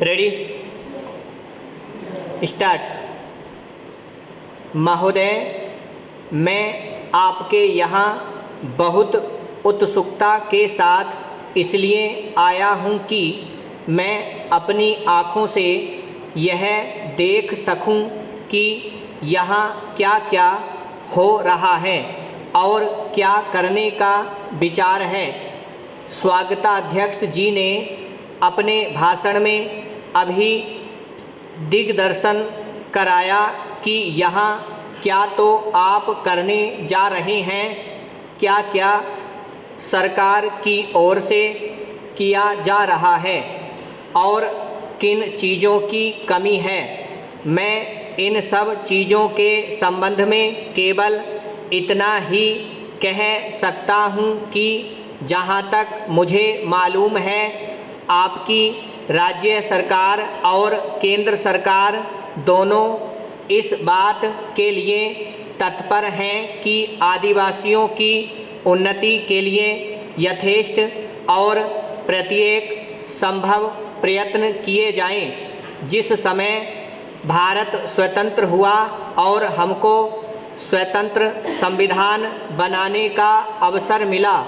Ready start. महोदय, मैं आपके यहाँ बहुत उत्सुकता के साथ इसलिए आया हूँ कि मैं अपनी आँखों से यह देख सकूँ कि यहाँ क्या क्या हो रहा है और क्या करने का विचार है। स्वागताध्यक्ष जी ने अपने भाषण में अभी दिग्दर्शन कराया कि यहाँ क्या तो आप करने जा रहे हैं, क्या क्या सरकार की ओर से किया जा रहा है और किन चीज़ों की कमी है। मैं इन सब चीज़ों के संबंध में केवल इतना ही कह सकता हूँ कि जहाँ तक मुझे मालूम है, आपकी राज्य सरकार और केंद्र सरकार दोनों इस बात के लिए तत्पर हैं कि आदिवासियों की उन्नति के लिए यथेष्ट और प्रत्येक संभव प्रयत्न किए जाएं। जिस समय भारत स्वतंत्र हुआ और हमको स्वतंत्र संविधान बनाने का अवसर मिला,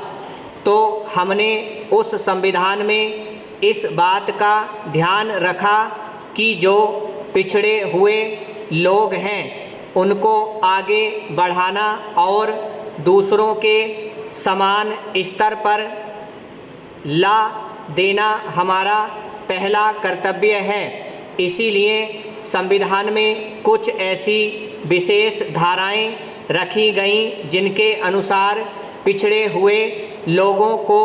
तो हमने उस संविधान में इस बात का ध्यान रखा कि जो पिछड़े हुए लोग हैं उनको आगे बढ़ाना और दूसरों के समान स्तर पर ला देना हमारा पहला कर्तव्य है। इसीलिए संविधान में कुछ ऐसी विशेष धाराएं रखी गईं जिनके अनुसार पिछड़े हुए लोगों को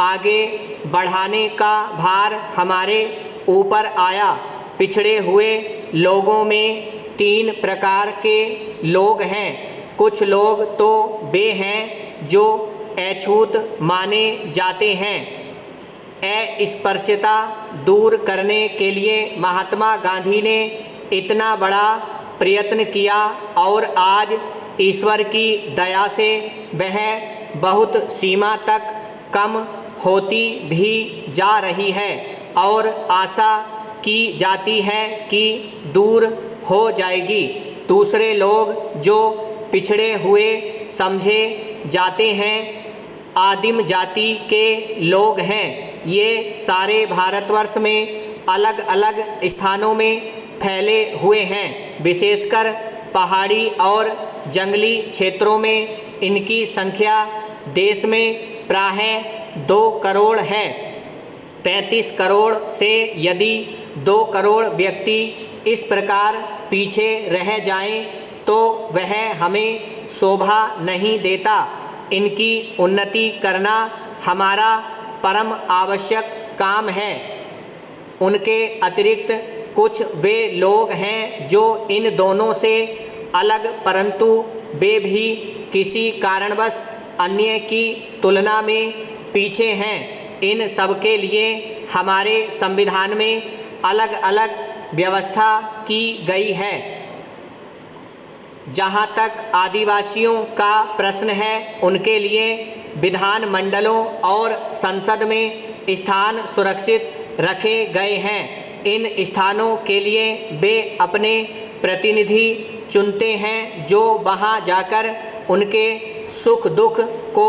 आगे बढ़ाने का भार हमारे ऊपर आया। पिछड़े हुए लोगों में 3 प्रकार के लोग हैं। कुछ लोग तो वे हैं जो अछूत माने जाते हैं। अस्पृश्यता दूर करने के लिए महात्मा गांधी ने इतना बड़ा प्रयत्न किया और आज ईश्वर की दया से वह बहुत सीमा तक कम होती भी जा रही है और आशा की जाती है कि दूर हो जाएगी। दूसरे लोग जो पिछड़े हुए समझे जाते हैं, आदिम जाति के लोग हैं। ये सारे भारतवर्ष में अलग अलग स्थानों में फैले हुए हैं। विशेषकर पहाड़ी और जंगली क्षेत्रों में इनकी संख्या देश में प्रायः 2 करोड़ है। 35 करोड़ से यदि 2 करोड़ व्यक्ति इस प्रकार पीछे रह जाएं तो वह हमें शोभा नहीं देता। इनकी उन्नति करना हमारा परम आवश्यक काम है। उनके अतिरिक्त कुछ वे लोग हैं जो इन दोनों से अलग, परंतु वे भी किसी कारणवश अन्य की तुलना में पीछे हैं। इन सब के लिए हमारे संविधान में अलग अलग व्यवस्था की गई है। जहाँ तक आदिवासियों का प्रश्न है, उनके लिए विधान मंडलों और संसद में स्थान सुरक्षित रखे गए हैं। इन स्थानों के लिए वे अपने प्रतिनिधि चुनते हैं जो वहाँ जाकर उनके सुख दुख को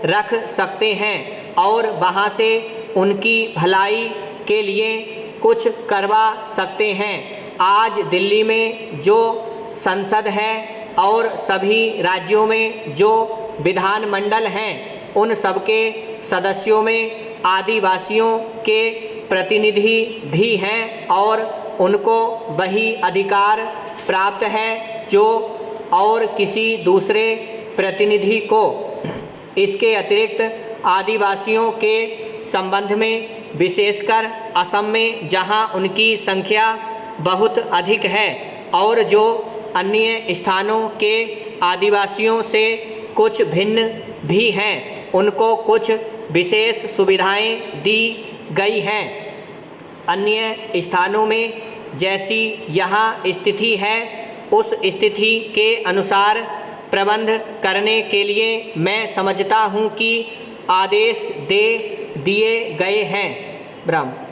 रख सकते हैं और वहाँ से उनकी भलाई के लिए कुछ करवा सकते हैं। आज दिल्ली में जो संसद है और सभी राज्यों में जो विधानमंडल हैं, उन सबके सदस्यों में आदिवासियों के प्रतिनिधि भी हैं और उनको वही अधिकार प्राप्त है जो और किसी दूसरे प्रतिनिधि को। इसके अतिरिक्त आदिवासियों के संबंध में विशेषकर असम में, जहां उनकी संख्या बहुत अधिक है और जो अन्य स्थानों के आदिवासियों से कुछ भिन्न भी हैं, उनको कुछ विशेष सुविधाएं दी गई हैं। अन्य स्थानों में जैसी यहाँ स्थिति है, उस स्थिति के अनुसार प्रबंध करने के लिए मैं समझता हूँ कि आदेश दे दिए गए हैं। ब्रह्म।